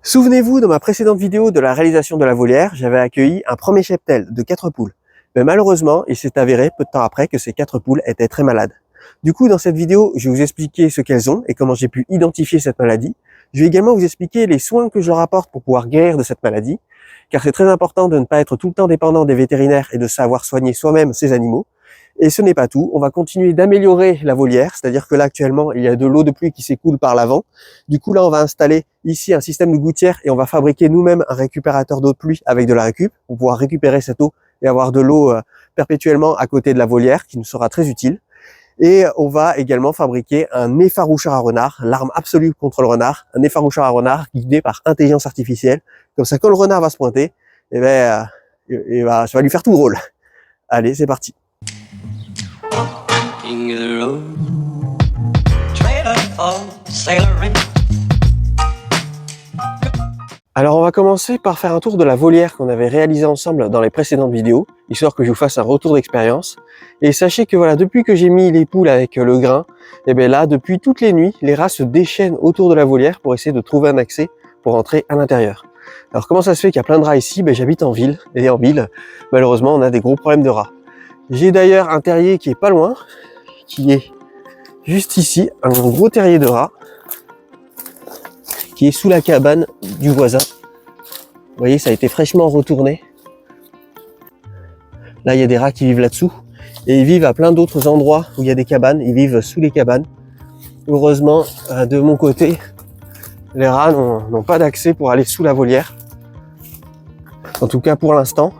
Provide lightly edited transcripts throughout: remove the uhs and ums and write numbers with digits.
Souvenez-vous, dans ma précédente vidéo de la réalisation de la volière, j'avais accueilli un premier cheptel de 4 poules. Mais malheureusement, il s'est avéré peu de temps après que ces 4 poules étaient très malades. Du coup, dans cette vidéo, je vais vous expliquer ce qu'elles ont et comment j'ai pu identifier cette maladie. Je vais également vous expliquer les soins que je leur apporte pour pouvoir guérir de cette maladie, car c'est très important de ne pas être tout le temps dépendant des vétérinaires et de savoir soigner soi-même ses animaux. Et ce n'est pas tout, on va continuer d'améliorer la volière, c'est-à-dire que là actuellement il y a de l'eau de pluie qui s'écoule par l'avant. Du coup là on va installer ici un système de gouttière et on va fabriquer nous-mêmes un récupérateur d'eau de pluie avec de la récup pour pouvoir récupérer cette eau et avoir de l'eau perpétuellement à côté de la volière qui nous sera très utile. Et on va également fabriquer un effaroucheur à renard, l'arme absolue contre le renard, un effaroucheur à renard guidé par intelligence artificielle. Comme ça quand le renard va se pointer, ça va lui faire tout drôle. Allez, c'est parti. Alors on va commencer par faire un tour de la volière qu'on avait réalisé ensemble dans les précédentes vidéos, histoire que je vous fasse un retour d'expérience. Et sachez que voilà, depuis que j'ai mis les poules avec le grain, et bien là, depuis toutes les nuits, les rats se déchaînent autour de la volière pour essayer de trouver un accès pour entrer à l'intérieur. Alors comment ça se fait qu'il y a plein de rats ici? J'habite en ville, et en ville, malheureusement, on a des gros problèmes de rats. J'ai d'ailleurs un terrier qui est pas loin, qui est juste ici, un gros terrier de rats, qui est sous la cabane du voisin. Vous voyez, ça a été fraîchement retourné. Là, il y a des rats qui vivent là-dessous. Et ils vivent à plein d'autres endroits où il y a des cabanes. Ils vivent sous les cabanes. Heureusement, de mon côté, les rats n'ont pas d'accès pour aller sous la volière. En tout cas, pour l'instant.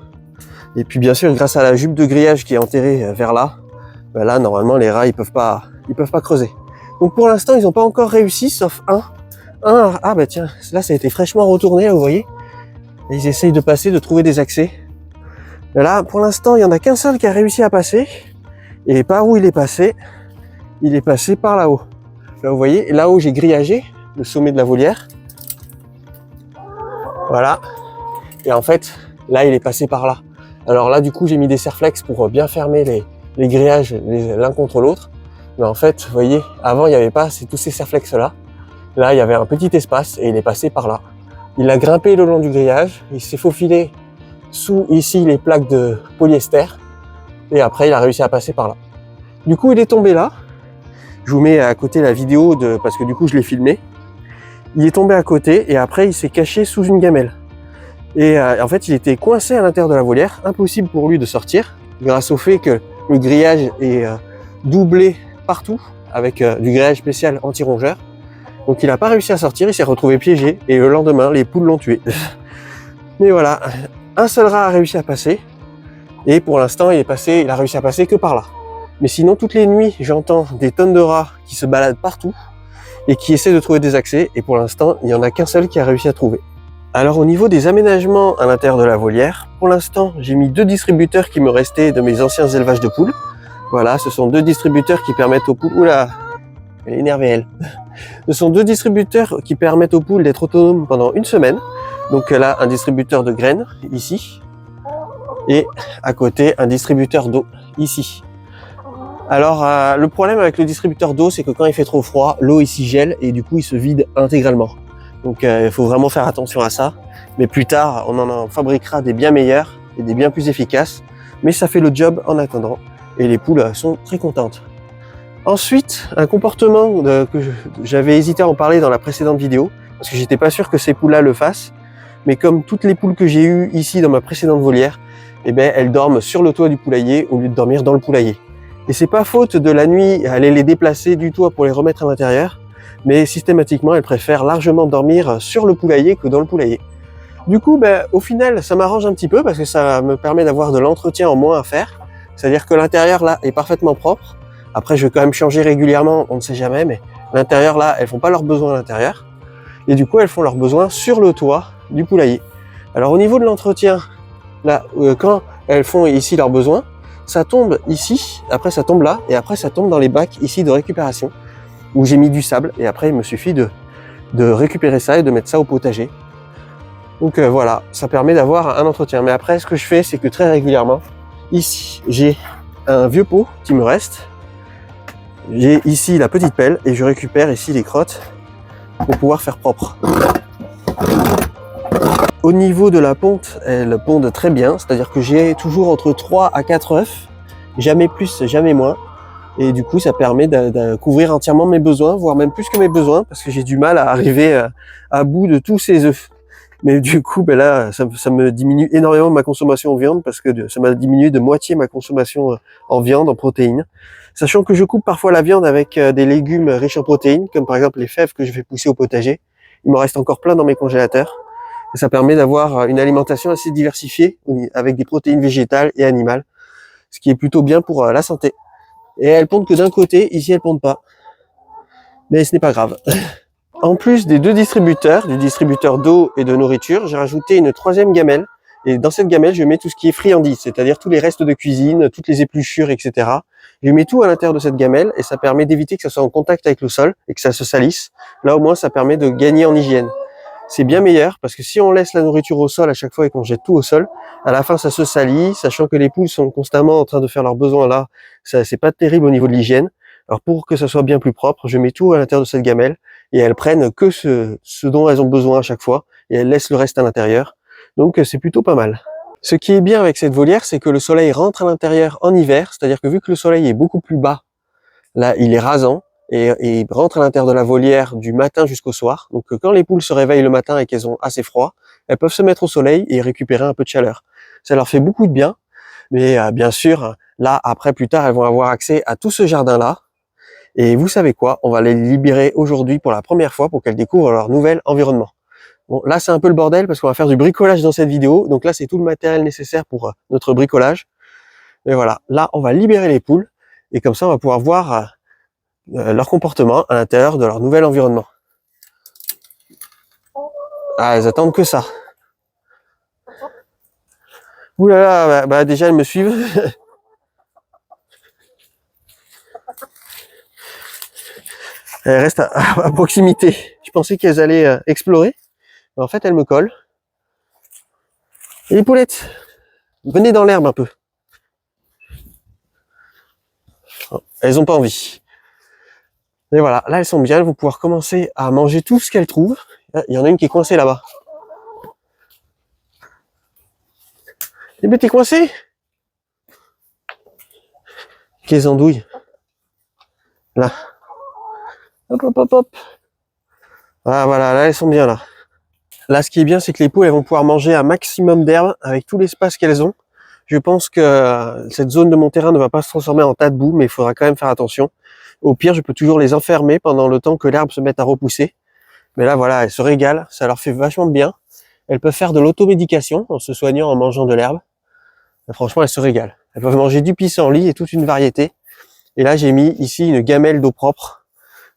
Et puis, bien sûr, grâce à la jupe de grillage qui est enterrée vers là, là, normalement, les rats, ils peuvent pas creuser. Donc, pour l'instant, ils n'ont pas encore réussi, sauf un. Tiens, là, ça a été fraîchement retourné, là, vous voyez. Et ils essayent de passer, de trouver des accès. Et là, pour l'instant, il n'y en a qu'un seul qui a réussi à passer. Et par où il est passé par là-haut. Là, vous voyez, là-haut, j'ai grillagé le sommet de la volière. Voilà. Et en fait, là, il est passé par là. Alors là, du coup, j'ai mis des serflex pour bien fermer les grillages l'un contre l'autre. Mais en fait, vous voyez, avant, il n'y avait pas tous ces serflex-là. Là, il y avait un petit espace et il est passé par là. Il a grimpé le long du grillage. Il s'est faufilé sous, ici, les plaques de polyester. Et après, il a réussi à passer par là. Du coup, il est tombé là. Je vous mets à côté la vidéo parce que du coup, je l'ai filmé. Il est tombé à côté et après, il s'est caché sous une gamelle. Et en fait, il était coincé à l'intérieur de la volière, impossible pour lui de sortir, grâce au fait que le grillage est doublé partout, avec du grillage spécial anti-rongeur. Donc il n'a pas réussi à sortir, il s'est retrouvé piégé, et le lendemain, les poules l'ont tué. Mais voilà, un seul rat a réussi à passer, et pour l'instant, il a réussi à passer que par là. Mais sinon, toutes les nuits, j'entends des tonnes de rats qui se baladent partout, et qui essaient de trouver des accès, et pour l'instant, il n'y en a qu'un seul qui a réussi à trouver. Alors au niveau des aménagements à l'intérieur de la volière, pour l'instant j'ai mis 2 distributeurs qui me restaient de mes anciens élevages de poules. Voilà, ce sont 2 distributeurs qui permettent aux poules... Oula, elle est énervée elle. Ce sont 2 distributeurs qui permettent aux poules d'être autonomes pendant une semaine. Donc là, un distributeur de graines, ici. Et à côté, un distributeur d'eau, ici. Alors le problème avec le distributeur d'eau, c'est que quand il fait trop froid, l'eau ici gèle et du coup il se vide intégralement. Donc il faut vraiment faire attention à ça. Mais plus tard, on en fabriquera des bien meilleurs et des bien plus efficaces. Mais ça fait le job en attendant. Et les poules sont très contentes. Ensuite, un comportement que j'avais hésité à en parler dans la précédente vidéo, parce que j'étais pas sûr que ces poules-là le fassent. Mais comme toutes les poules que j'ai eues ici dans ma précédente volière, elles dorment sur le toit du poulailler au lieu de dormir dans le poulailler. Et c'est pas faute de la nuit aller les déplacer du toit pour les remettre à l'intérieur. Mais systématiquement, elles préfèrent largement dormir sur le poulailler que dans le poulailler. Du coup, au final, ça m'arrange un petit peu parce que ça me permet d'avoir de l'entretien en moins à faire. C'est-à-dire que l'intérieur, là, est parfaitement propre. Après, je vais quand même changer régulièrement, on ne sait jamais, mais l'intérieur, là, elles font pas leurs besoins à l'intérieur. Et du coup, elles font leurs besoins sur le toit du poulailler. Alors, au niveau de l'entretien, là, quand elles font ici leurs besoins, ça tombe ici, après ça tombe là, et après ça tombe dans les bacs ici de récupération, où j'ai mis du sable, et après il me suffit de récupérer ça et de mettre ça au potager. Donc voilà, ça permet d'avoir un entretien. Mais après, ce que je fais, c'est que très régulièrement, ici, j'ai un vieux pot qui me reste. J'ai ici la petite pelle, et je récupère ici les crottes pour pouvoir faire propre. Au niveau de la ponte, elles pondent très bien, c'est-à-dire que j'ai toujours entre 3 à 4 œufs, jamais plus, jamais moins. Et du coup, ça permet de couvrir entièrement mes besoins, voire même plus que mes besoins, parce que j'ai du mal à arriver à bout de tous ces œufs. Mais du coup, ben là, ça me diminue énormément ma consommation en viande, parce que ça m'a diminué de moitié ma consommation en viande, en protéines. Sachant que je coupe parfois la viande avec des légumes riches en protéines, comme par exemple les fèves que je fais pousser au potager. Il m'en reste encore plein dans mes congélateurs. Et ça permet d'avoir une alimentation assez diversifiée, avec des protéines végétales et animales, ce qui est plutôt bien pour la santé. Et elles pondent que d'un côté, ici elles pondent pas. Mais ce n'est pas grave. En plus des deux distributeurs, du distributeur d'eau et de nourriture, j'ai rajouté une troisième gamelle. Et dans cette gamelle, je mets tout ce qui est friandise, c'est-à-dire tous les restes de cuisine, toutes les épluchures, etc. Je mets tout à l'intérieur de cette gamelle et ça permet d'éviter que ça soit en contact avec le sol et que ça se salisse. Là au moins, ça permet de gagner en hygiène. C'est bien meilleur parce que si on laisse la nourriture au sol à chaque fois et qu'on jette tout au sol, à la fin ça se salit, sachant que les poules sont constamment en train de faire leurs besoins là, ça c'est pas terrible au niveau de l'hygiène. Alors pour que ça soit bien plus propre, je mets tout à l'intérieur de cette gamelle et elles prennent que ce dont elles ont besoin à chaque fois et elles laissent le reste à l'intérieur. Donc c'est plutôt pas mal. Ce qui est bien avec cette volière, c'est que le soleil rentre à l'intérieur en hiver, c'est-à-dire que vu que le soleil est beaucoup plus bas, là il est rasant, et il rentre à l'intérieur de la volière du matin jusqu'au soir. Donc quand les poules se réveillent le matin et qu'elles ont assez froid, elles peuvent se mettre au soleil et récupérer un peu de chaleur. Ça leur fait beaucoup de bien, mais bien sûr, là après plus tard, elles vont avoir accès à tout ce jardin-là. Et vous savez quoi, on va les libérer aujourd'hui pour la première fois pour qu'elles découvrent leur nouvel environnement. Bon, là c'est un peu le bordel parce qu'on va faire du bricolage dans cette vidéo. Donc là c'est tout le matériel nécessaire pour notre bricolage. Et voilà, là on va libérer les poules et comme ça on va pouvoir voir leur comportement à l'intérieur de leur nouvel environnement. Ah, elles attendent que ça. Ouh là là, bah déjà elles me suivent. Elles restent à proximité. Je pensais qu'elles allaient explorer, mais en fait elles me collent. Et les poulettes, venez dans l'herbe un peu. Elles ont pas envie. Et voilà, là elles sont bien, elles vont pouvoir commencer à manger tout ce qu'elles trouvent. Il y en a une qui est coincée là-bas. Eh ben t'es coincée? Qu'elles andouillent. Là. Hop hop hop hop. Ah voilà, là elles sont bien là. Là ce qui est bien c'est que les poules elles vont pouvoir manger un maximum d'herbe avec tout l'espace qu'elles ont. Je pense que cette zone de mon terrain ne va pas se transformer en tas de boue, mais il faudra quand même faire attention. Au pire, je peux toujours les enfermer pendant le temps que l'herbe se mette à repousser. Mais là, voilà, elles se régalent, ça leur fait vachement de bien. Elles peuvent faire de l'automédication en se soignant en mangeant de l'herbe. Franchement, elles se régalent. Elles peuvent manger du pissenlit et toute une variété. Et là, j'ai mis ici une gamelle d'eau propre.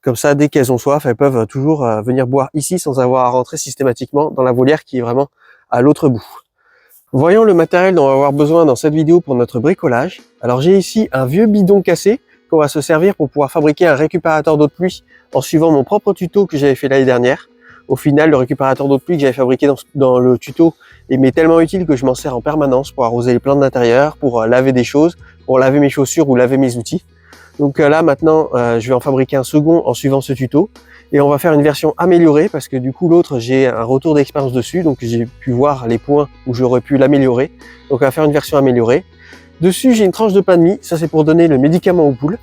Comme ça, dès qu'elles ont soif, elles peuvent toujours venir boire ici sans avoir à rentrer systématiquement dans la volière qui est vraiment à l'autre bout. Voyons le matériel dont on va avoir besoin dans cette vidéo pour notre bricolage. Alors j'ai ici un vieux bidon cassé qu'on va se servir pour pouvoir fabriquer un récupérateur d'eau de pluie en suivant mon propre tuto que j'avais fait l'année dernière. Au final, le récupérateur d'eau de pluie que j'avais fabriqué dans le tuto m'est tellement utile que je m'en sers en permanence pour arroser les plantes d'intérieur, pour laver des choses, pour laver mes chaussures ou laver mes outils. Donc là maintenant, je vais en fabriquer un second en suivant ce tuto. Et on va faire une version améliorée parce que du coup l'autre j'ai un retour d'expérience dessus, donc j'ai pu voir les points où j'aurais pu l'améliorer. Donc on va faire une version améliorée. Dessus j'ai une tranche de pain de mie, ça c'est pour donner le médicament aux poules.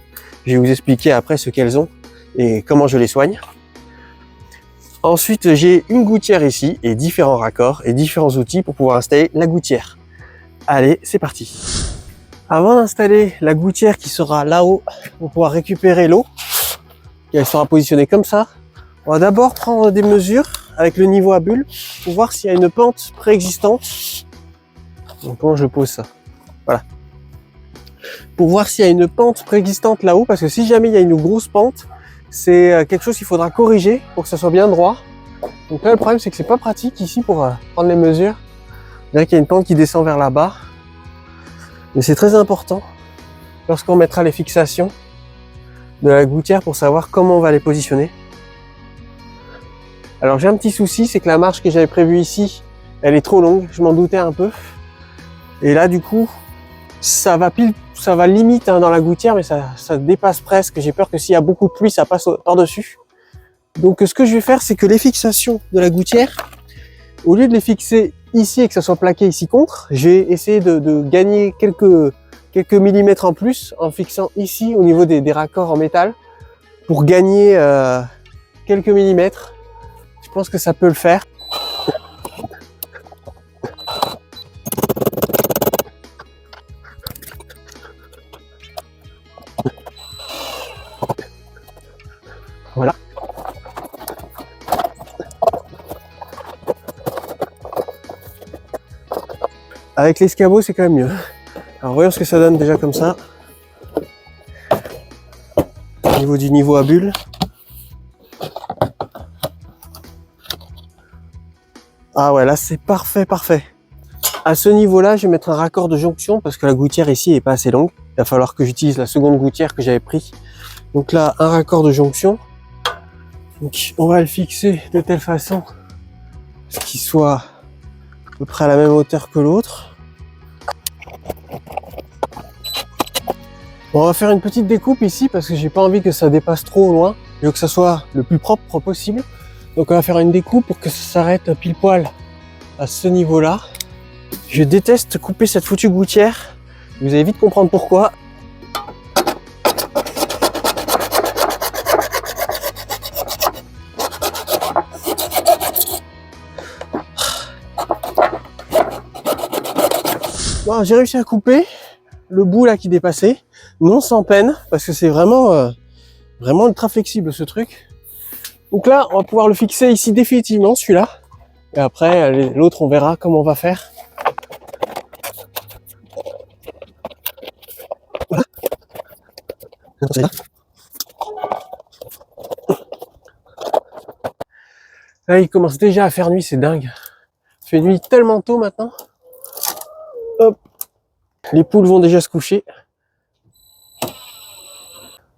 Je vais vous expliquer après ce qu'elles ont et comment je les soigne. Ensuite j'ai une gouttière ici et différents raccords et différents outils pour pouvoir installer la gouttière. Allez, c'est parti. Avant d'installer la gouttière qui sera là-haut pour pouvoir récupérer l'eau, elle sera positionnée comme ça. On va d'abord prendre des mesures avec le niveau à bulle pour voir s'il y a une pente préexistante. Donc, comment je pose ça? Voilà. Pour voir s'il y a une pente préexistante là-haut, parce que si jamais il y a une grosse pente, c'est quelque chose qu'il faudra corriger pour que ça soit bien droit. Donc là, le problème, c'est que c'est pas pratique ici pour prendre les mesures. Je dirais qu'il y a une pente qui descend vers là-bas. Mais c'est très important lorsqu'on mettra les fixations de la gouttière pour savoir comment on va les positionner. Alors j'ai un petit souci, c'est que la marche que j'avais prévue ici, elle est trop longue, je m'en doutais un peu. Et là du coup, ça va limite dans la gouttière, mais ça dépasse presque. J'ai peur que s'il y a beaucoup de pluie, ça passe par-dessus. Donc ce que je vais faire, c'est que les fixations de la gouttière, au lieu de les fixer ici et que ça soit plaqué ici contre, j'ai essayé de gagner quelques millimètres en plus en fixant ici au niveau des raccords en métal pour gagner quelques millimètres. Je pense que ça peut le faire. Voilà. Avec l'escabeau, c'est quand même mieux. Alors voyons ce que ça donne déjà comme ça. Au niveau du niveau à bulle. Ah ouais, là c'est parfait, parfait. À ce niveau-là, je vais mettre un raccord de jonction parce que la gouttière ici est pas assez longue. Il va falloir que j'utilise la seconde gouttière que j'avais pris. Donc là, un raccord de jonction. Donc on va le fixer de telle façon qu'il soit à peu près à la même hauteur que l'autre. Bon, on va faire une petite découpe ici parce que j'ai pas envie que ça dépasse trop loin. Je veux que ça soit le plus propre possible. Donc on va faire une découpe pour que ça s'arrête pile poil à ce niveau-là. Je déteste couper cette foutue gouttière. Vous allez vite comprendre pourquoi. Bon, j'ai réussi à couper le bout là qui dépassait, non sans peine, parce que c'est vraiment ultra flexible ce truc. Donc là, on va pouvoir le fixer ici définitivement, celui-là. Et après, l'autre, on verra comment on va faire. Voilà. Là, il commence déjà à faire nuit, c'est dingue. Il fait nuit tellement tôt maintenant. Hop. Les poules vont déjà se coucher.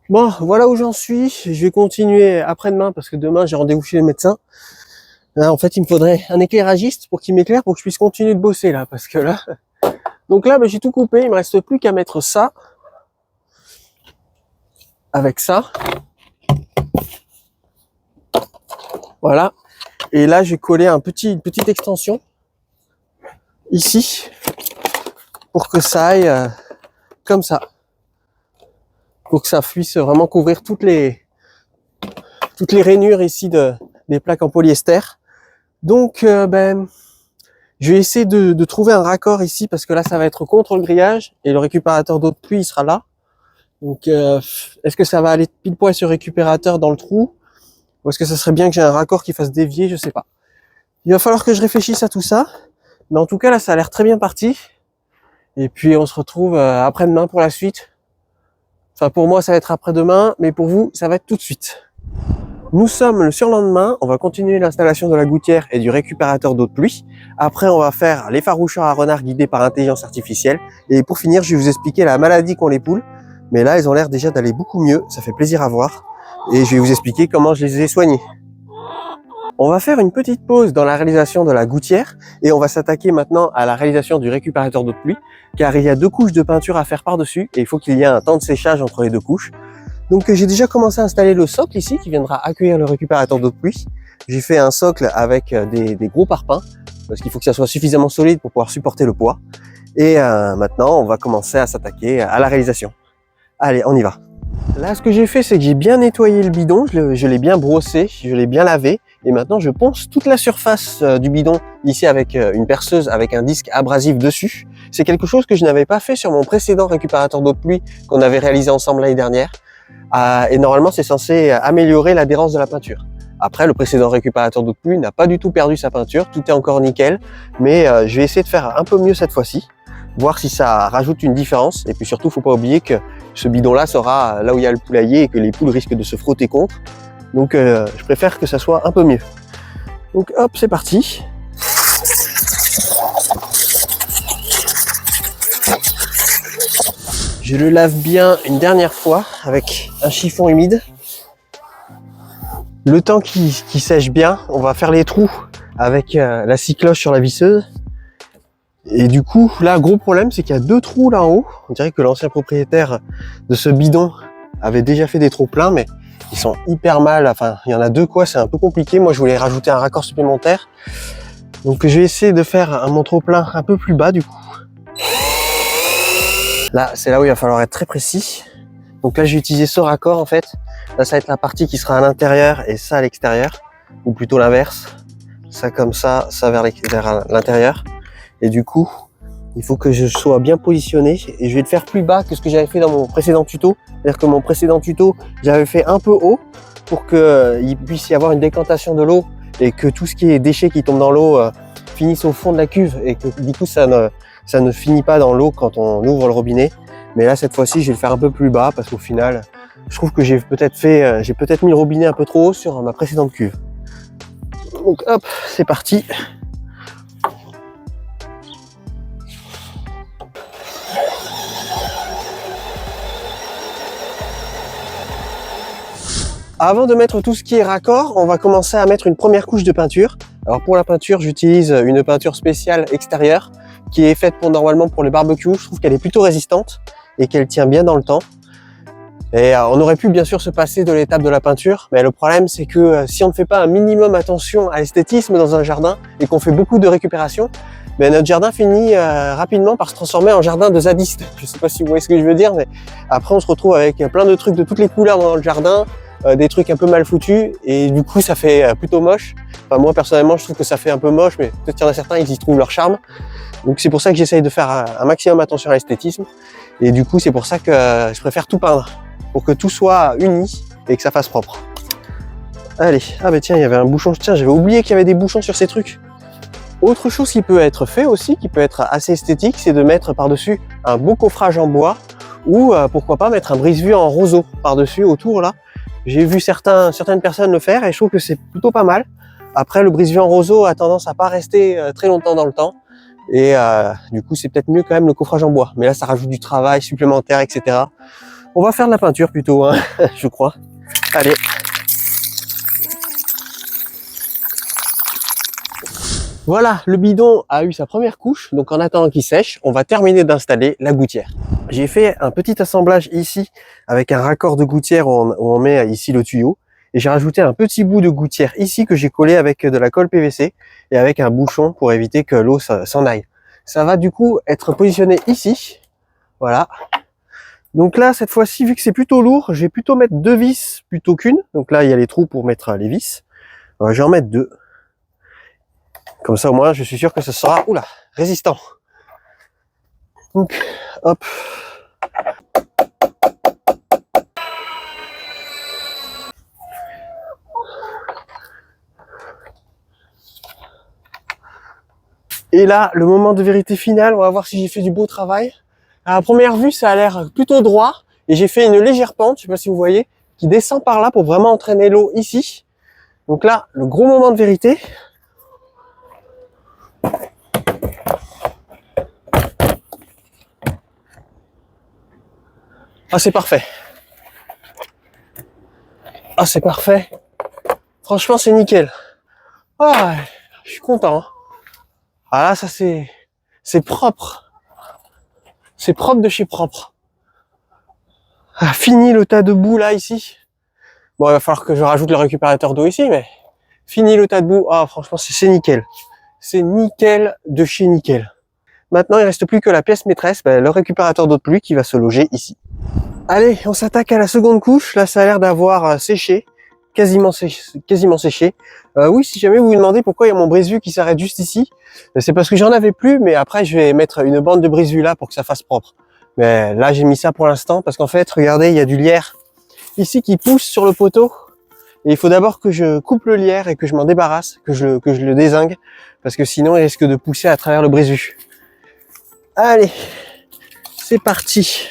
Bon, voilà où j'en suis. Je vais continuer après-demain parce que demain, j'ai rendez-vous chez le médecin. Là, en fait, il me faudrait un éclairagiste pour qu'il m'éclaire pour que je puisse continuer de bosser là. Parce que là... Donc là, j'ai tout coupé. Il me reste plus qu'à mettre ça. Avec ça. Voilà. Et là, je vais coller une petite extension. Ici. Pour que ça aille comme ça. Pour que ça puisse vraiment couvrir toutes les rainures ici des plaques en polyester. Donc, je vais essayer de trouver un raccord ici parce que là, ça va être contre le grillage et le récupérateur d'eau de pluie, il sera là. Donc, est-ce que ça va aller pile poil sur le récupérateur dans le trou ou est-ce que ça serait bien que j'ai un raccord qui fasse dévier? Je sais pas. Il va falloir que je réfléchisse à tout ça. Mais en tout cas, là, ça a l'air très bien parti. Et puis, on se retrouve après-demain pour la suite. Enfin, pour moi, ça va être après-demain, mais pour vous, ça va être tout de suite. Nous sommes le surlendemain, on va continuer l'installation de la gouttière et du récupérateur d'eau de pluie. Après, on va faire l'effaroucheur à renard guidé par intelligence artificielle. Et pour finir, je vais vous expliquer la maladie qu'ont les poules. Mais là, elles ont l'air déjà d'aller beaucoup mieux, ça fait plaisir à voir. Et je vais vous expliquer comment je les ai soignées. On va faire une petite pause dans la réalisation de la gouttière et on va s'attaquer maintenant à la réalisation du récupérateur d'eau de pluie, car il y a 2 couches de peinture à faire par-dessus et il faut qu'il y ait un temps de séchage entre les 2 couches. Donc j'ai déjà commencé à installer le socle ici qui viendra accueillir le récupérateur d'eau de pluie. J'ai fait un socle avec des gros parpaings parce qu'il faut que ça soit suffisamment solide pour pouvoir supporter le poids. Et maintenant on va commencer à s'attaquer à la réalisation. Allez, on y va. Là, ce que j'ai fait, c'est que j'ai bien nettoyé le bidon, je l'ai bien brossé, je l'ai bien lavé. Et maintenant, je ponce toute la surface du bidon ici avec une perceuse avec un disque abrasif dessus. C'est quelque chose que je n'avais pas fait sur mon précédent récupérateur d'eau de pluie qu'on avait réalisé ensemble l'année dernière. Et normalement, c'est censé améliorer l'adhérence de la peinture. Après, le précédent récupérateur d'eau de pluie n'a pas du tout perdu sa peinture, tout est encore nickel. Mais je vais essayer de faire un peu mieux cette fois-ci, voir si ça rajoute une différence. Et puis surtout, faut pas oublier que ce bidon-là sera là où il y a le poulailler et que les poules risquent de se frotter contre. Donc je préfère que ça soit un peu mieux. Donc hop, c'est parti. Je le lave bien une dernière fois avec un chiffon humide. Le temps qu'il sèche bien, on va faire les trous avec la scie cloche sur la visseuse. Et du coup, là, gros problème, c'est qu'il y a 2 trous là en haut. On dirait que l'ancien propriétaire de ce bidon avait déjà fait des trous pleins, mais ils sont hyper mal, enfin il y en a 2 quoi, c'est un peu compliqué. Moi je voulais rajouter un raccord supplémentaire Donc je vais essayer de faire mon trop-plein un peu plus bas du coup. Là, c'est là où il va falloir être très précis. Donc là, j'ai utilisé ce raccord en fait. Là, ça va être la partie qui sera à l'intérieur et ça à l'extérieur. Ou plutôt l'inverse. Ça comme ça vers l'intérieur. Et du coup, il faut que je sois bien positionné. Et je vais le faire plus bas que ce que j'avais fait dans mon précédent tuto. C'est-à-dire que mon précédent tuto, j'avais fait un peu haut pour qu'il puisse y avoir une décantation de l'eau et que tout ce qui est déchets qui tombent dans l'eau finisse au fond de la cuve et que du coup ça ne finit pas dans l'eau quand on ouvre le robinet. Mais là cette fois-ci je vais le faire un peu plus bas parce qu'au final je trouve que j'ai peut-être mis le robinet un peu trop haut sur ma précédente cuve. Donc hop, c'est parti. Avant de mettre tout ce qui est raccord, on va commencer à mettre une première couche de peinture. Alors pour la peinture, j'utilise une peinture spéciale extérieure qui est faite normalement pour les barbecues. Je trouve qu'elle est plutôt résistante et qu'elle tient bien dans le temps. Et on aurait pu bien sûr se passer de l'étape de la peinture, mais le problème c'est que si on ne fait pas un minimum attention à l'esthétisme dans un jardin et qu'on fait beaucoup de récupération, ben notre jardin finit rapidement par se transformer en jardin de zadiste. Je sais pas si vous voyez ce que je veux dire, mais après on se retrouve avec plein de trucs de toutes les couleurs dans le jardin. Des trucs un peu mal foutus et du coup ça fait plutôt moche. Enfin moi personnellement je trouve que ça fait un peu moche, mais peut-être qu'il y en a certains ils y trouvent leur charme. Donc c'est pour ça que j'essaye de faire un maximum attention à l'esthétisme et du coup c'est pour ça que je préfère tout peindre pour que tout soit uni et que ça fasse propre. Allez, ah bah tiens il y avait un bouchon, tiens j'avais oublié qu'il y avait des bouchons sur ces trucs. Autre chose qui peut être fait aussi, qui peut être assez esthétique, c'est de mettre par-dessus un beau coffrage en bois ou pourquoi pas mettre un brise-vue en roseau par-dessus autour là. J'ai vu certaines personnes le faire et je trouve que c'est plutôt pas mal. Après, le brise-vue en roseau a tendance à pas rester très longtemps dans le temps. Et du coup, c'est peut-être mieux quand même le coffrage en bois. Mais là, ça rajoute du travail supplémentaire, etc. On va faire de la peinture plutôt, hein, je crois. Allez. Voilà, le bidon a eu sa première couche. Donc en attendant qu'il sèche, on va terminer d'installer la gouttière. J'ai fait un petit assemblage ici avec un raccord de gouttière où on met ici le tuyau. Et j'ai rajouté un petit bout de gouttière ici que j'ai collé avec de la colle PVC et avec un bouchon pour éviter que l'eau s'en aille. Ça va du coup être positionné ici. Voilà. Donc là, cette fois-ci, vu que c'est plutôt lourd, je vais plutôt mettre 2 vis plutôt qu'une. Donc là, il y a les trous pour mettre les vis. Je vais en mettre 2. Comme ça, au moins, je suis sûr que ce sera résistant. Donc, hop. Et là, le moment de vérité finale, on va voir si j'ai fait du beau travail. À la première vue, ça a l'air plutôt droit. Et j'ai fait une légère pente, je sais pas si vous voyez, qui descend par là pour vraiment entraîner l'eau ici. Donc là, le gros moment de vérité. Ah, c'est parfait. Ah, c'est parfait. Franchement, c'est nickel. Ah, je suis content. Ah là, ça c'est propre. C'est propre de chez propre. Ah, fini le tas de boue là, ici. Bon, il va falloir que je rajoute le récupérateur d'eau ici, mais fini le tas de boue. Ah, franchement, c'est nickel. C'est nickel de chez nickel. Maintenant, il reste plus que la pièce maîtresse, le récupérateur d'eau de pluie qui va se loger ici. Allez, on s'attaque à la seconde couche. Là, ça a l'air d'avoir séché, quasiment séché. Oui, si jamais vous vous demandez pourquoi il y a mon brise-vue qui s'arrête juste ici, c'est parce que j'en avais plus, mais après, je vais mettre une bande de brise-vue là pour que ça fasse propre. Mais là, j'ai mis ça pour l'instant parce qu'en fait, regardez, il y a du lierre ici qui pousse sur le poteau. Et il faut d'abord que je coupe le lierre et que je m'en débarrasse, que je le dézingue, parce que sinon, il risque de pousser à travers le brise-vue. Allez, c'est parti.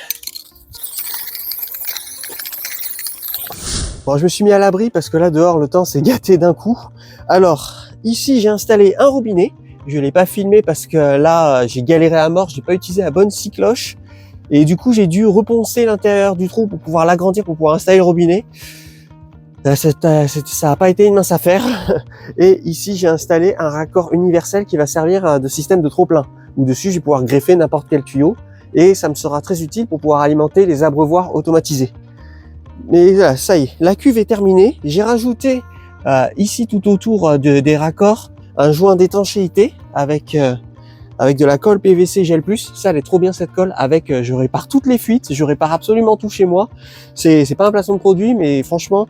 Bon, je me suis mis à l'abri parce que là dehors le temps s'est gâté d'un coup. Alors ici j'ai installé un robinet. Je l'ai pas filmé parce que là j'ai galéré à mort. J'ai pas utilisé la bonne scie cloche et du coup j'ai dû reponcer l'intérieur du trou pour pouvoir l'agrandir pour pouvoir installer le robinet. Ça a pas été une mince affaire. Et ici j'ai installé un raccord universel qui va servir de système de trop-plein. Où dessus je vais pouvoir greffer n'importe quel tuyau et ça me sera très utile pour pouvoir alimenter les abreuvoirs automatisés. Mais là, ça y est, la cuve est terminée. J'ai rajouté ici tout autour des raccords un joint d'étanchéité avec de la colle PVC Gel Plus. Ça, elle est trop bien cette colle. Avec, je répare toutes les fuites, je répare absolument tout chez moi. C'est pas un placement de produit, mais franchement,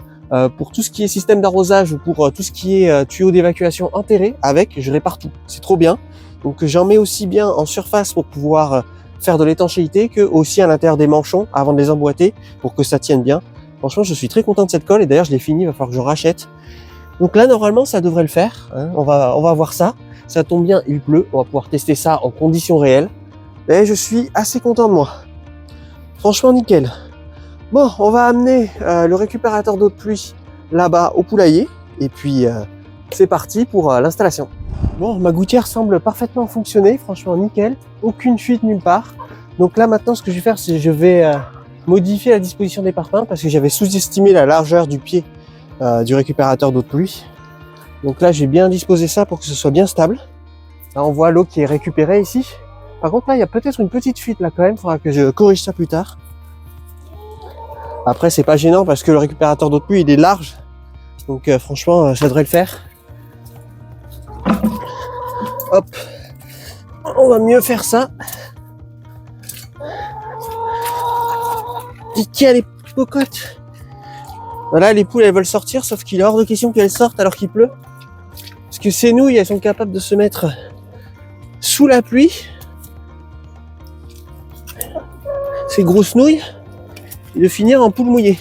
pour tout ce qui est système d'arrosage ou pour tout ce qui est tuyau d'évacuation enterré, avec, je répare tout. C'est trop bien. Donc j'en mets aussi bien en surface pour pouvoir faire de l'étanchéité que aussi à l'intérieur des manchons avant de les emboîter pour que ça tienne bien. Franchement, je suis très content de cette colle et d'ailleurs je l'ai fini, il va falloir que je rachète. Donc là, normalement, ça devrait le faire. Hein. On va voir ça. Ça tombe bien, il pleut. On va pouvoir tester ça en conditions réelles. Et je suis assez content de moi. Franchement, nickel. Bon, on va amener le récupérateur d'eau de pluie là-bas au poulailler. Et puis, c'est parti pour l'installation. Bon, ma gouttière semble parfaitement fonctionner. Franchement, nickel. Aucune fuite nulle part. Donc là, maintenant, ce que je vais faire, c'est que je vais modifier la disposition des parpaings parce que j'avais sous-estimé la largeur du pied du récupérateur d'eau de pluie. Donc là, j'ai bien disposé ça pour que ce soit bien stable. Là, on voit l'eau qui est récupérée ici. Par contre, là, il y a peut-être une petite fuite là quand même. Il faudra que je corrige ça plus tard. Après, c'est pas gênant parce que le récupérateur d'eau de pluie, il est large. Donc franchement, ça devrait le faire. Hop. On va mieux faire ça. Tiens, les cocottes. Voilà, les poules, elles veulent sortir, sauf qu'il est hors de question qu'elles sortent alors qu'il pleut. Parce que ces nouilles, elles sont capables de se mettre sous la pluie. Ces grosses nouilles. Et de finir en poule mouillée.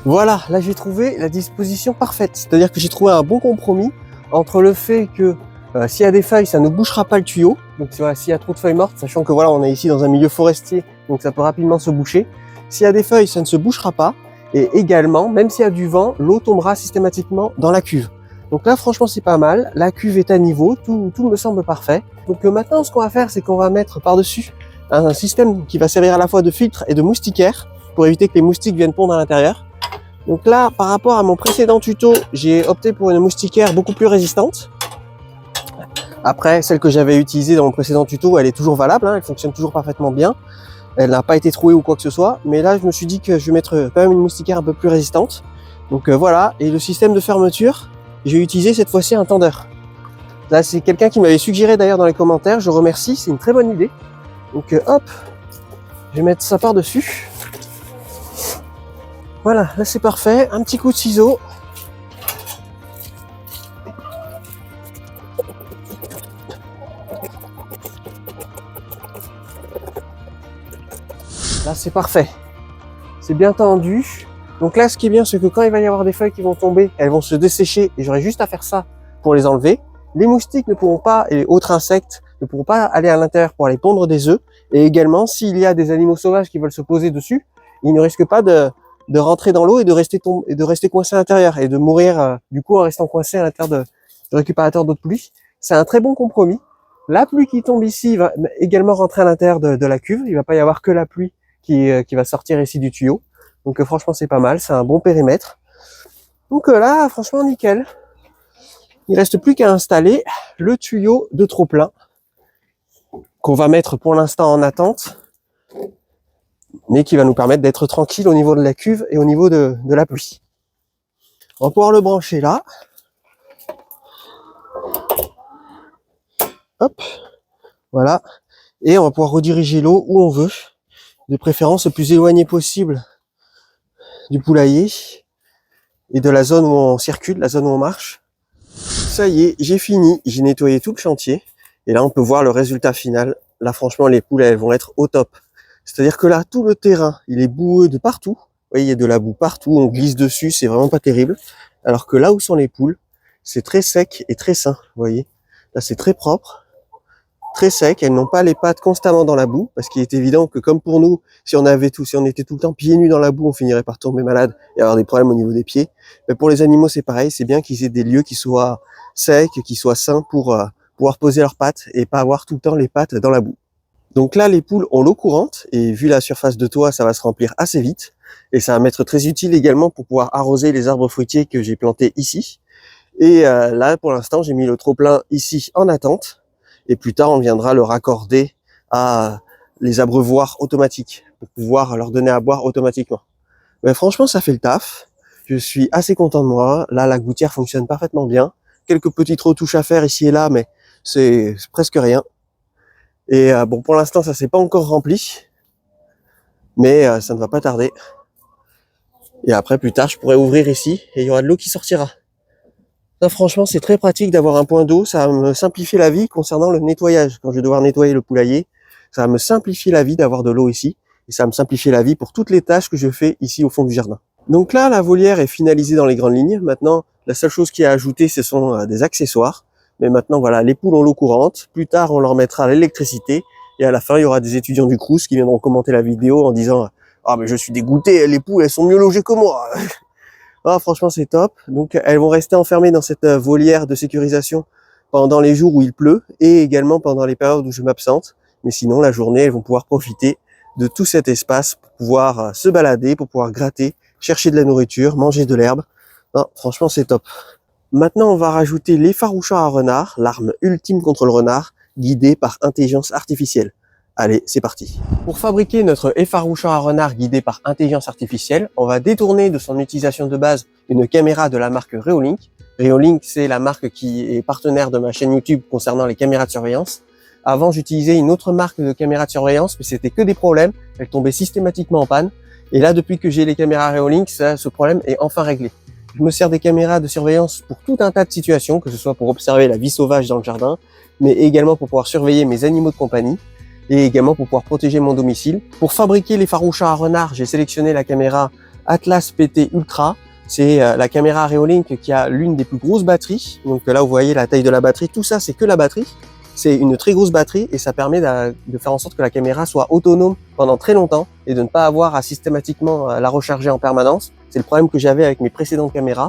Voilà, là j'ai trouvé la disposition parfaite. C'est-à-dire que j'ai trouvé un bon compromis entre le fait que s'il y a des feuilles, ça ne bouchera pas le tuyau. Donc voilà, s'il y a trop de feuilles mortes, sachant que voilà, on est ici dans un milieu forestier, donc ça peut rapidement se boucher. S'il y a des feuilles, ça ne se bouchera pas. Et également, même s'il y a du vent, l'eau tombera systématiquement dans la cuve. Donc là, franchement, c'est pas mal. La cuve est à niveau, tout me semble parfait. Donc maintenant, ce qu'on va faire, c'est qu'on va mettre par-dessus un système qui va servir à la fois de filtre et de moustiquaire pour éviter que les moustiques viennent pondre à l'intérieur. Donc là, par rapport à mon précédent tuto, j'ai opté pour une moustiquaire beaucoup plus résistante. Après, celle que j'avais utilisée dans mon précédent tuto, elle est toujours valable, hein, elle fonctionne toujours parfaitement bien. Elle n'a pas été trouée ou quoi que ce soit. Mais là, je me suis dit que je vais mettre quand même une moustiquaire un peu plus résistante. Donc voilà, et le système de fermeture, j'ai utilisé cette fois-ci un tendeur. Là, c'est quelqu'un qui m'avait suggéré d'ailleurs dans les commentaires, je remercie, c'est une très bonne idée. Donc hop, je vais mettre ça par-dessus. Voilà, là c'est parfait. Un petit coup de ciseau. Là c'est parfait. C'est bien tendu. Donc là ce qui est bien c'est que quand il va y avoir des feuilles qui vont tomber, elles vont se dessécher et j'aurai juste à faire ça pour les enlever. Les moustiques ne pourront pas, et autres insectes, ne pourront pas aller à l'intérieur pour aller pondre des œufs. Et également, s'il y a des animaux sauvages qui veulent se poser dessus, ils ne risquent pas de rentrer dans l'eau et de rester coincés à l'intérieur et de mourir du coup en restant coincés à l'intérieur du récupérateur d'eau de pluie. C'est un très bon compromis. La pluie qui tombe ici va également rentrer à l'intérieur de la cuve. Il va pas y avoir que la pluie qui va sortir ici du tuyau. Donc franchement, c'est pas mal. C'est un bon périmètre. Donc là, franchement, nickel. Il reste plus qu'à installer le tuyau de trop-plein qu'on va mettre pour l'instant en attente, mais qui va nous permettre d'être tranquille au niveau de la cuve et au niveau de la pluie. On va pouvoir le brancher là. Hop, voilà. Et on va pouvoir rediriger l'eau où on veut, de préférence le plus éloigné possible du poulailler et de la zone où on circule, la zone où on marche. Ça y est, j'ai fini, j'ai nettoyé tout le chantier. Et là, on peut voir le résultat final. Là, franchement, les poules, elles vont être au top. C'est-à-dire que là, tout le terrain, il est boueux de partout. Vous voyez, il y a de la boue partout, on glisse dessus, c'est vraiment pas terrible. Alors que là où sont les poules, c'est très sec et très sain, vous voyez. Là, c'est très propre, très sec. Elles n'ont pas les pattes constamment dans la boue, parce qu'il est évident que comme pour nous, si on était tout le temps pieds nus dans la boue, on finirait par tomber malade et avoir des problèmes au niveau des pieds. Mais pour les animaux, c'est pareil. C'est bien qu'ils aient des lieux qui soient secs, qui soient sains pour pouvoir poser leurs pattes et pas avoir tout le temps les pattes dans la boue. Donc là, les poules ont l'eau courante et vu la surface de toit, ça va se remplir assez vite. Et ça va m'être très utile également pour pouvoir arroser les arbres fruitiers que j'ai plantés ici. Et là, pour l'instant, j'ai mis le trop-plein ici en attente. Et plus tard, on viendra le raccorder à les abreuvoirs automatiques pour pouvoir leur donner à boire automatiquement. Mais franchement, ça fait le taf. Je suis assez content de moi. Là, la gouttière fonctionne parfaitement bien. Quelques petites retouches à faire ici et là, mais c'est presque rien. Et bon, pour l'instant, ça s'est pas encore rempli, mais ça ne va pas tarder. Et après, plus tard, je pourrai ouvrir ici et il y aura de l'eau qui sortira. Là, franchement, c'est très pratique d'avoir un point d'eau. Ça va me simplifier la vie concernant le nettoyage. Quand je vais devoir nettoyer le poulailler, ça va me simplifier la vie d'avoir de l'eau ici. Et ça va me simplifier la vie pour toutes les tâches que je fais ici au fond du jardin. Donc là, la volière est finalisée dans les grandes lignes. Maintenant, la seule chose qui est à ajouter, ce sont des accessoires. Mais maintenant, voilà, les poules ont l'eau courante. Plus tard, on leur mettra l'électricité. Et à la fin, il y aura des étudiants du Crous qui viendront commenter la vidéo en disant « Ah, mais je suis dégoûté, les poules, elles sont mieux logées que moi !» Ah, franchement, c'est top. Donc, elles vont rester enfermées dans cette volière de sécurisation pendant les jours où il pleut et également pendant les périodes où je m'absente. Mais sinon, la journée, elles vont pouvoir profiter de tout cet espace pour pouvoir se balader, pour pouvoir gratter, chercher de la nourriture, manger de l'herbe. Non, franchement, c'est top. Maintenant, on va rajouter l'effaroucheur à renard, l'arme ultime contre le renard, guidée par intelligence artificielle. Allez, c'est parti. Pour fabriquer notre effaroucheur à renard guidé par intelligence artificielle, on va détourner de son utilisation de base une caméra de la marque Reolink. Reolink, c'est la marque qui est partenaire de ma chaîne YouTube concernant les caméras de surveillance. Avant, j'utilisais une autre marque de caméra de surveillance, mais c'était que des problèmes. Elles tombaient systématiquement en panne. Et là, depuis que j'ai les caméras Reolink, ce problème est enfin réglé. Je me sers des caméras de surveillance pour tout un tas de situations, que ce soit pour observer la vie sauvage dans le jardin, mais également pour pouvoir surveiller mes animaux de compagnie et également pour pouvoir protéger mon domicile. Pour fabriquer l'effaroucheur à renard, j'ai sélectionné la caméra Atlas PT Ultra. C'est la caméra Reolink qui a l'une des plus grosses batteries. Donc là, vous voyez la taille de la batterie. Tout ça, c'est que la batterie. C'est une très grosse batterie et ça permet de faire en sorte que la caméra soit autonome pendant très longtemps et de ne pas avoir à systématiquement la recharger en permanence. C'est le problème que j'avais avec mes précédentes caméras.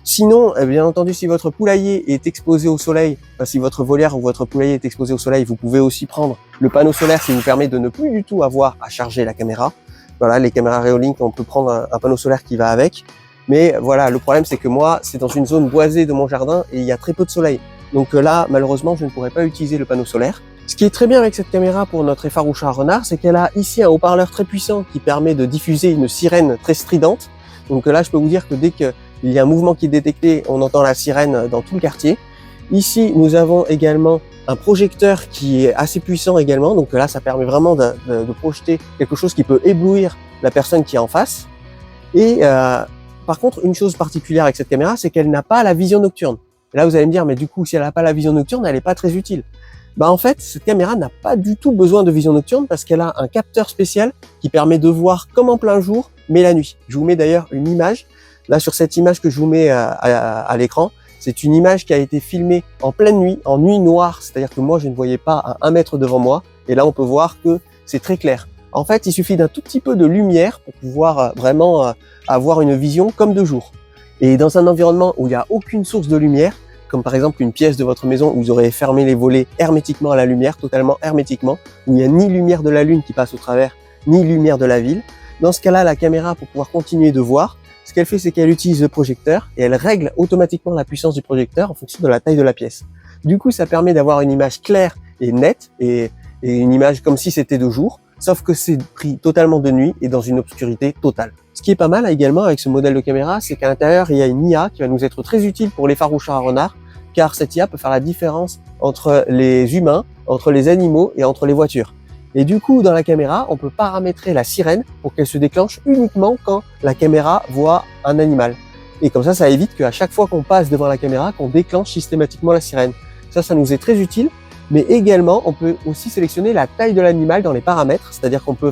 Sinon, bien entendu, si votre poulailler est exposé au soleil, si votre volière ou votre poulailler est exposé au soleil, vous pouvez aussi prendre le panneau solaire qui vous permet de ne plus du tout avoir à charger la caméra. Voilà, les caméras Reolink, on peut prendre un panneau solaire qui va avec. Mais voilà, le problème c'est que moi, c'est dans une zone boisée de mon jardin et il y a très peu de soleil. Donc là, malheureusement, je ne pourrais pas utiliser le panneau solaire. Ce qui est très bien avec cette caméra pour notre effaroucheur à renard, c'est qu'elle a ici un haut-parleur très puissant qui permet de diffuser une sirène très stridente. Donc là, je peux vous dire que dès qu'il y a un mouvement qui est détecté, on entend la sirène dans tout le quartier. Ici, nous avons également un projecteur qui est assez puissant également. Donc là, ça permet vraiment de projeter quelque chose qui peut éblouir la personne qui est en face. Et par contre, une chose particulière avec cette caméra, c'est qu'elle n'a pas la vision nocturne. Et là, vous allez me dire, mais du coup, si elle n'a pas la vision nocturne, elle n'est pas très utile. Bah en fait, cette caméra n'a pas du tout besoin de vision nocturne parce qu'elle a un capteur spécial qui permet de voir comme en plein jour, mais la nuit. Je vous mets d'ailleurs une image. Là, sur cette image que je vous mets à l'écran, c'est une image qui a été filmée en pleine nuit, en nuit noire. C'est-à-dire que moi, je ne voyais pas à 1 mètre devant moi. Et là, on peut voir que c'est très clair. En fait, il suffit d'un tout petit peu de lumière pour pouvoir vraiment avoir une vision comme de jour. Et dans un environnement où il n'y a aucune source de lumière, comme par exemple une pièce de votre maison où vous aurez fermé les volets hermétiquement à la lumière, totalement hermétiquement, où il n'y a ni lumière de la lune qui passe au travers, ni lumière de la ville. Dans ce cas-là, la caméra, pour pouvoir continuer de voir, ce qu'elle fait, c'est qu'elle utilise le projecteur et elle règle automatiquement la puissance du projecteur en fonction de la taille de la pièce. Du coup, ça permet d'avoir une image claire et nette et une image comme si c'était de jour, sauf que c'est pris totalement de nuit et dans une obscurité totale. Ce qui est pas mal également avec ce modèle de caméra, c'est qu'à l'intérieur, il y a une IA qui va nous être très utile pour l'effaroucheur à renard, car cette IA peut faire la différence entre les humains, entre les animaux et entre les voitures. Et du coup, dans la caméra, on peut paramétrer la sirène pour qu'elle se déclenche uniquement quand la caméra voit un animal. Et comme ça évite qu'à chaque fois qu'on passe devant la caméra, qu'on déclenche systématiquement la sirène. Ça nous est très utile. Mais également, on peut aussi sélectionner la taille de l'animal dans les paramètres, c'est-à-dire qu'on peut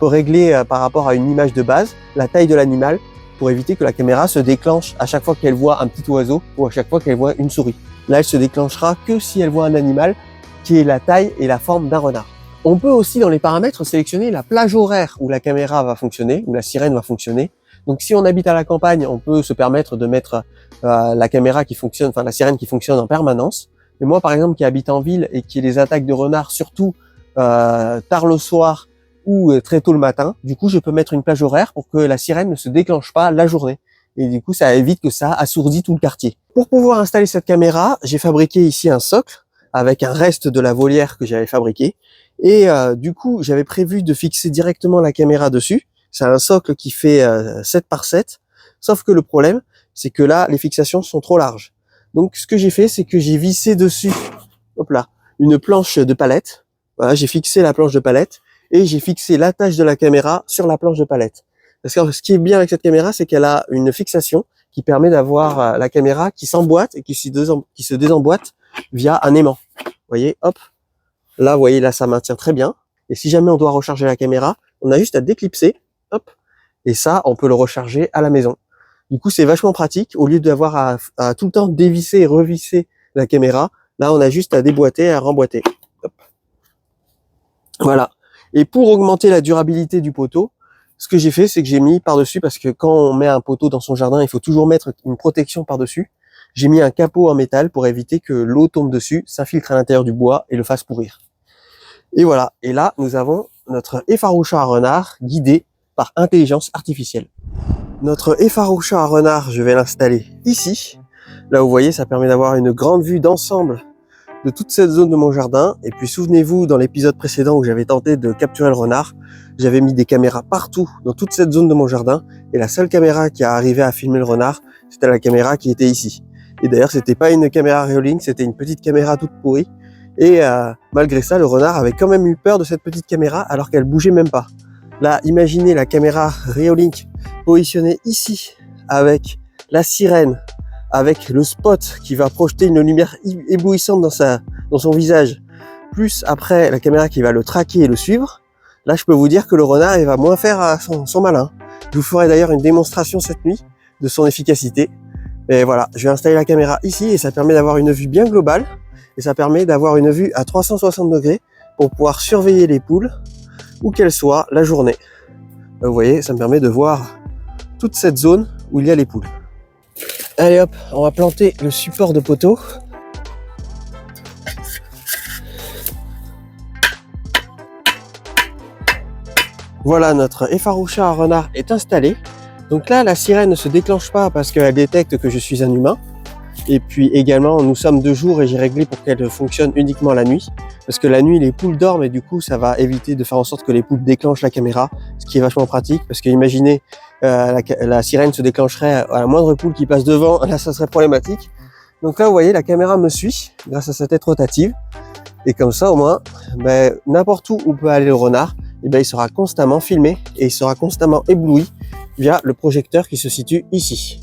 régler par rapport à une image de base la taille de l'animal pour éviter que la caméra se déclenche à chaque fois qu'elle voit un petit oiseau ou à chaque fois qu'elle voit une souris. Là, elle se déclenchera que si elle voit un animal qui est la taille et la forme d'un renard. On peut aussi dans les paramètres sélectionner la plage horaire où la caméra va fonctionner, où la sirène va fonctionner. Donc si on habite à la campagne, on peut se permettre de mettre la caméra qui fonctionne, enfin la sirène qui fonctionne en permanence. Mais moi, par exemple, qui habite en ville et qui ai des attaques de renards, surtout tard le soir ou très tôt le matin, du coup, je peux mettre une plage horaire pour que la sirène ne se déclenche pas la journée. Et du coup, ça évite que ça assourdit tout le quartier. Pour pouvoir installer cette caméra, j'ai fabriqué ici un socle avec un reste de la volière que j'avais fabriqué. Et du coup, j'avais prévu de fixer directement la caméra dessus. C'est un socle qui fait 7 par 7. Sauf que le problème, c'est que là, les fixations sont trop larges. Donc, ce que j'ai fait, c'est que j'ai vissé dessus, hop là, une planche de palette. Voilà, j'ai fixé la planche de palette et j'ai fixé l'attache de la caméra sur la planche de palette. Parce que ce qui est bien avec cette caméra, c'est qu'elle a une fixation qui permet d'avoir la caméra qui s'emboîte et qui se désemboîte via un aimant. Vous voyez, hop. Là, vous voyez, là, ça maintient très bien. Et si jamais on doit recharger la caméra, on a juste à déclipser, hop. Et ça, on peut le recharger à la maison. Du coup, c'est vachement pratique. Au lieu d'avoir à tout le temps dévisser et revisser la caméra, là, on a juste à déboîter et à remboîter. Hop. Voilà. Et pour augmenter la durabilité du poteau, ce que j'ai fait, c'est que j'ai mis par-dessus, parce que quand on met un poteau dans son jardin, il faut toujours mettre une protection par-dessus. J'ai mis un capot en métal pour éviter que l'eau tombe dessus, s'infiltre à l'intérieur du bois et le fasse pourrir. Et voilà. Et là, nous avons notre effaroucheur à renard guidé par intelligence artificielle. Notre effaroucheur à renard, je vais l'installer ici. Là, vous voyez, ça permet d'avoir une grande vue d'ensemble de toute cette zone de mon jardin. Et puis, souvenez-vous, dans l'épisode précédent où j'avais tenté de capturer le renard, j'avais mis des caméras partout dans toute cette zone de mon jardin. Et la seule caméra qui a arrivé à filmer le renard, c'était la caméra qui était ici. Et d'ailleurs, c'était pas une caméra Reolink, c'était une petite caméra toute pourrie. Et malgré ça, le renard avait quand même eu peur de cette petite caméra alors qu'elle bougeait même pas. Là, imaginez la caméra Reolink positionnée ici avec la sirène, avec le spot qui va projeter une lumière éblouissante dans son visage, plus après la caméra qui va le traquer et le suivre. Là, je peux vous dire que le renard, il va moins faire son malin. Je vous ferai d'ailleurs une démonstration cette nuit de son efficacité. Et voilà, je vais installer la caméra ici et ça permet d'avoir une vue bien globale. Et ça permet d'avoir une vue à 360 degrés pour pouvoir surveiller les poules, où qu'elles soient, la journée. Là, vous voyez, ça me permet de voir toute cette zone où il y a les poules. Allez hop, on va planter le support de poteau. Voilà, notre effaroucheur à renard est installé. Donc là, la sirène ne se déclenche pas parce qu'elle détecte que je suis un humain. Et puis également, nous sommes de jour et j'ai réglé pour qu'elle fonctionne uniquement la nuit. Parce que la nuit, les poules dorment et du coup, ça va éviter de faire en sorte que les poules déclenchent la caméra, ce qui est vachement pratique. Parce que imaginez, la sirène se déclencherait à la moindre poule qui passe devant, là, ça serait problématique. Donc là, vous voyez, la caméra me suit grâce à sa tête rotative. Et comme ça, au moins, n'importe où peut aller le renard, il sera constamment filmé et il sera constamment ébloui via le projecteur qui se situe ici.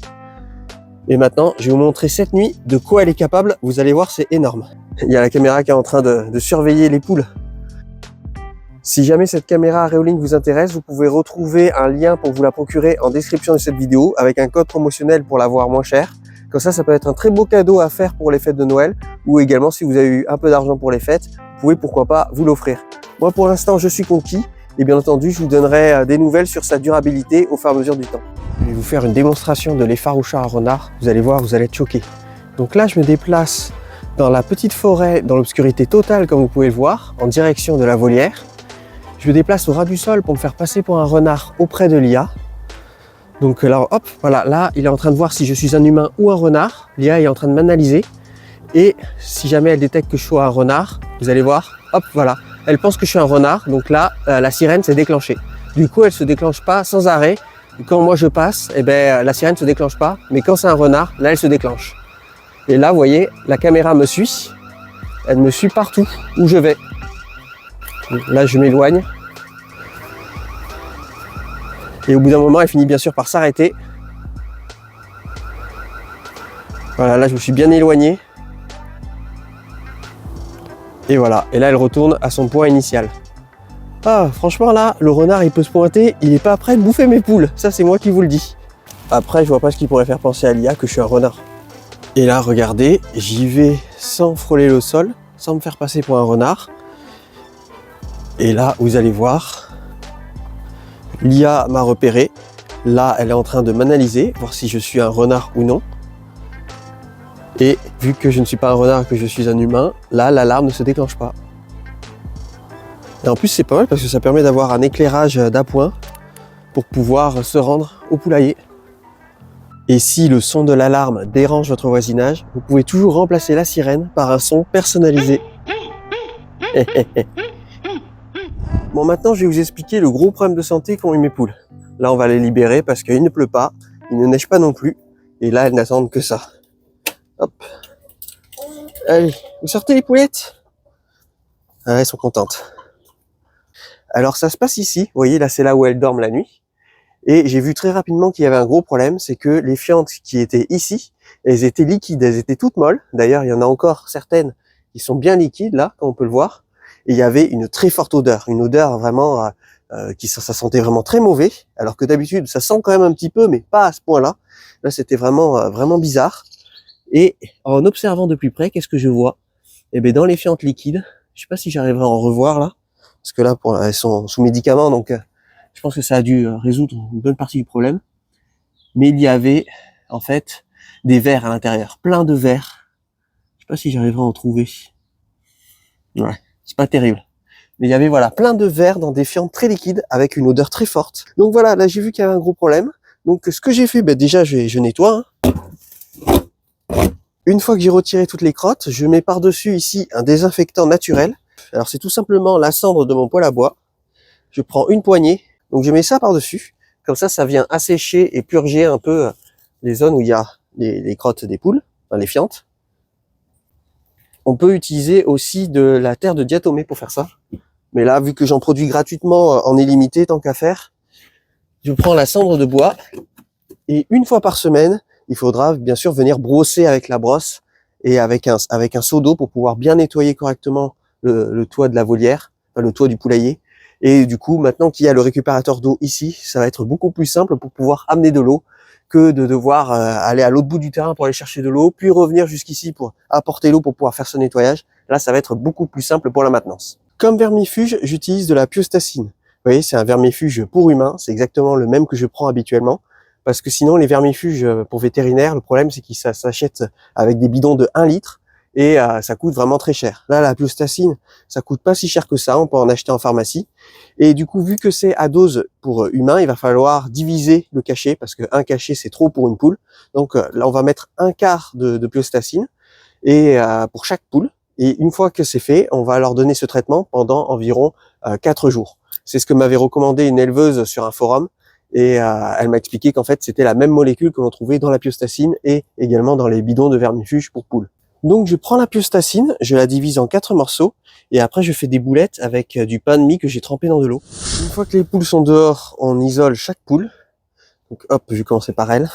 Et maintenant, je vais vous montrer cette nuit de quoi elle est capable. Vous allez voir, c'est énorme. Il y a la caméra qui est en train de surveiller les poules. Si jamais cette caméra Reolink vous intéresse, vous pouvez retrouver un lien pour vous la procurer en description de cette vidéo avec un code promotionnel pour l'avoir moins cher. Comme ça peut être un très beau cadeau à faire pour les fêtes de Noël ou également si vous avez eu un peu d'argent pour les fêtes, vous pouvez pourquoi pas vous l'offrir. Moi pour l'instant, je suis conquis et bien entendu, je vous donnerai des nouvelles sur sa durabilité au fur et à mesure du temps. Je vais vous faire une démonstration de l'effaroucheur à renard. Vous allez voir, vous allez être choqués. Donc là, je me déplace dans la petite forêt, dans l'obscurité totale, comme vous pouvez le voir, en direction de la volière. Je me déplace au ras du sol pour me faire passer pour un renard auprès de l'IA. Donc là, hop, voilà, là, il est en train de voir si je suis un humain ou un renard. L'IA est en train de m'analyser. Et si jamais elle détecte que je suis un renard, vous allez voir, hop, voilà. Elle pense que je suis un renard, donc là, la sirène s'est déclenchée. Du coup, elle se déclenche pas sans arrêt. Quand moi je passe, la sirène se déclenche pas, mais quand c'est un renard, là elle se déclenche. Et là, vous voyez, la caméra me suit, elle me suit partout où je vais. Là, je m'éloigne. Et au bout d'un moment, elle finit bien sûr par s'arrêter. Voilà, là je me suis bien éloigné. Et voilà, et là elle retourne à son point initial. Ah, franchement là, le renard il peut se pointer, il est pas prêt de bouffer mes poules. Ça c'est moi qui vous le dis. Après, je vois pas ce qui pourrait faire penser à l'IA que je suis un renard. Et là, regardez, j'y vais sans frôler le sol, sans me faire passer pour un renard. Et là, vous allez voir, l'IA m'a repéré. Là, elle est en train de m'analyser, voir si je suis un renard ou non. Et vu que je ne suis pas un renard et que je suis un humain, là, l'alarme ne se déclenche pas. Et en plus, c'est pas mal parce que ça permet d'avoir un éclairage d'appoint pour pouvoir se rendre au poulailler. Et si le son de l'alarme dérange votre voisinage, vous pouvez toujours remplacer la sirène par un son personnalisé. Bon, maintenant, je vais vous expliquer le gros problème de santé qu'ont eu mes poules. Là, on va les libérer parce qu'il ne pleut pas il ne neige pas non plus. Et là, elles n'attendent que ça. Hop. Allez, vous sortez les poulettes? Ah, elles sont contentes. Alors ça se passe ici, vous voyez là c'est là où elles dorment la nuit. Et j'ai vu très rapidement qu'il y avait un gros problème, c'est que les fientes qui étaient ici, elles étaient liquides, elles étaient toutes molles. D'ailleurs, il y en a encore certaines qui sont bien liquides là, comme on peut le voir. Et il y avait une très forte odeur, une odeur vraiment ça sentait vraiment très mauvais. Alors que d'habitude, ça sent quand même un petit peu, mais pas à ce point-là. Là, c'était vraiment bizarre. Et en observant de plus près, qu'est-ce que je vois? Eh bien, dans les fientes liquides, je sais pas si j'arriverai à en revoir là, parce que là, elles sont sous médicaments, donc je pense que ça a dû résoudre une bonne partie du problème. Mais il y avait, en fait, des vers à l'intérieur, plein de vers. Je sais pas si j'arriverai à en trouver. Ouais, c'est pas terrible. Mais il y avait, voilà, plein de vers dans des fientes très liquides, avec une odeur très forte. Donc voilà, là, j'ai vu qu'il y avait un gros problème. Donc ce que j'ai fait, déjà, je nettoie. Une fois que j'ai retiré toutes les crottes, je mets par-dessus ici un désinfectant naturel. Alors c'est tout simplement la cendre de mon poêle à bois. Je prends une poignée, donc je mets ça par-dessus. Comme ça vient assécher et purger un peu les zones où il y a les crottes des poules, enfin les fientes. On peut utiliser aussi de la terre de diatomée pour faire ça. Mais là, vu que j'en produis gratuitement en illimité, tant qu'à faire, je prends la cendre de bois et une fois par semaine, il faudra bien sûr venir brosser avec la brosse et avec un seau d'eau pour pouvoir bien nettoyer correctement le toit de la volière, enfin le toit du poulailler. Et du coup, maintenant qu'il y a le récupérateur d'eau ici, ça va être beaucoup plus simple pour pouvoir amener de l'eau que de devoir aller à l'autre bout du terrain pour aller chercher de l'eau, puis revenir jusqu'ici pour apporter l'eau pour pouvoir faire ce nettoyage. Là, ça va être beaucoup plus simple pour la maintenance. Comme vermifuge, j'utilise de la piostacine. Vous voyez, c'est un vermifuge pour humains, c'est exactement le même que je prends habituellement. Parce que sinon, les vermifuges pour vétérinaires, le problème, c'est qu'ils s'achètent avec des bidons de 1 litre et ça coûte vraiment très cher. Là, la piostacine, ça coûte pas si cher que ça, on peut en acheter en pharmacie. Et du coup, vu que c'est à dose pour humains, il va falloir diviser le cachet parce que 1 cachet, c'est trop pour une poule. Donc là, on va mettre 1/4 de piostacine et pour chaque poule. Et une fois que c'est fait, on va leur donner ce traitement pendant environ 4 jours. C'est ce que m'avait recommandé une éleveuse sur un forum. Et elle m'a expliqué qu'en fait, c'était la même molécule que l'on trouvait dans la piostacine et également dans les bidons de vermifuge pour poules. Donc, je prends la piostacine, je la divise en 4 morceaux et après, je fais des boulettes avec du pain de mie que j'ai trempé dans de l'eau. Une fois que les poules sont dehors, on isole chaque poule. Donc, hop, je vais commencer par elle.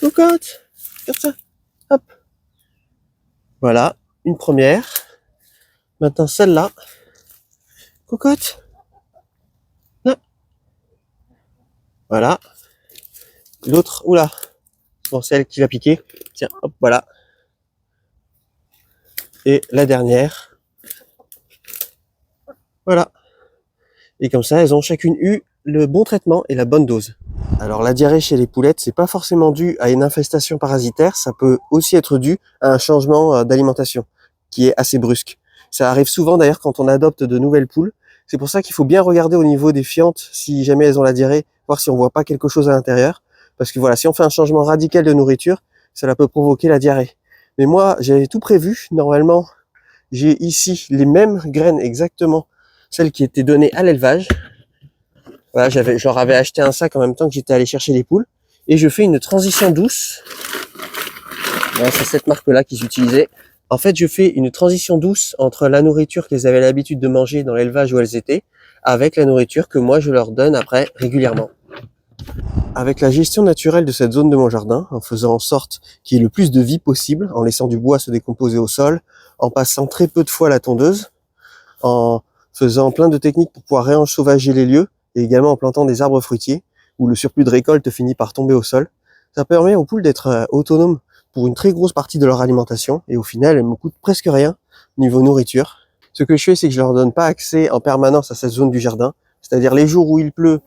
Cocotte, regarde ça. Hop. Voilà, une première. Maintenant, celle-là. Cocotte. Voilà. L'autre, oula. Bon, c'est elle qui va piquer. Tiens, hop, voilà. Et la dernière. Voilà. Et comme ça, elles ont chacune eu le bon traitement et la bonne dose. Alors, la diarrhée chez les poulettes, c'est pas forcément dû à une infestation parasitaire. Ça peut aussi être dû à un changement d'alimentation qui est assez brusque. Ça arrive souvent d'ailleurs quand on adopte de nouvelles poules. C'est pour ça qu'il faut bien regarder au niveau des fientes si jamais elles ont la diarrhée, voir si on voit pas quelque chose à l'intérieur. Parce que voilà, si on fait un changement radical de nourriture, cela peut provoquer la diarrhée. Mais moi, j'avais tout prévu. Normalement, j'ai ici les mêmes graines exactement, celles qui étaient données à l'élevage. Voilà, j'en avais acheté un sac en même temps que j'étais allé chercher les poules. Et je fais une transition douce. Voilà, c'est cette marque-là qu'ils utilisaient. En fait, je fais une transition douce entre la nourriture qu'elles avaient l'habitude de manger dans l'élevage où elles étaient, avec la nourriture que moi je leur donne après régulièrement. Avec la gestion naturelle de cette zone de mon jardin, en faisant en sorte qu'il y ait le plus de vie possible, en laissant du bois se décomposer au sol, en passant très peu de fois la tondeuse, en faisant plein de techniques pour pouvoir réensauvager les lieux, et également en plantant des arbres fruitiers, où le surplus de récolte finit par tomber au sol, ça permet aux poules d'être autonomes pour une très grosse partie de leur alimentation, et au final, elles me coûtent presque rien niveau nourriture. Ce que je fais, c'est que je leur donne pas accès en permanence à cette zone du jardin, c'est-à-dire les jours où il pleut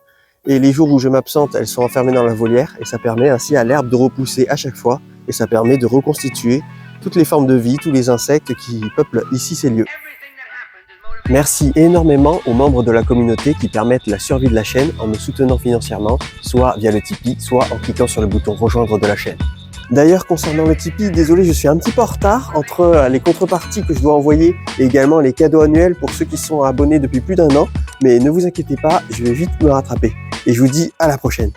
et les jours où je m'absente, elles sont enfermées dans la volière, et ça permet ainsi à l'herbe de repousser à chaque fois, et ça permet de reconstituer toutes les formes de vie, tous les insectes qui peuplent ici ces lieux. Merci énormément aux membres de la communauté qui permettent la survie de la chaîne en me soutenant financièrement, soit via le Tipeee, soit en cliquant sur le bouton rejoindre de la chaîne. D'ailleurs, concernant le Tipeee, désolé, je suis un petit peu en retard entre les contreparties que je dois envoyer et également les cadeaux annuels pour ceux qui sont abonnés depuis plus d'1 an. Mais ne vous inquiétez pas, je vais vite me rattraper. et je vous dis à la prochaine.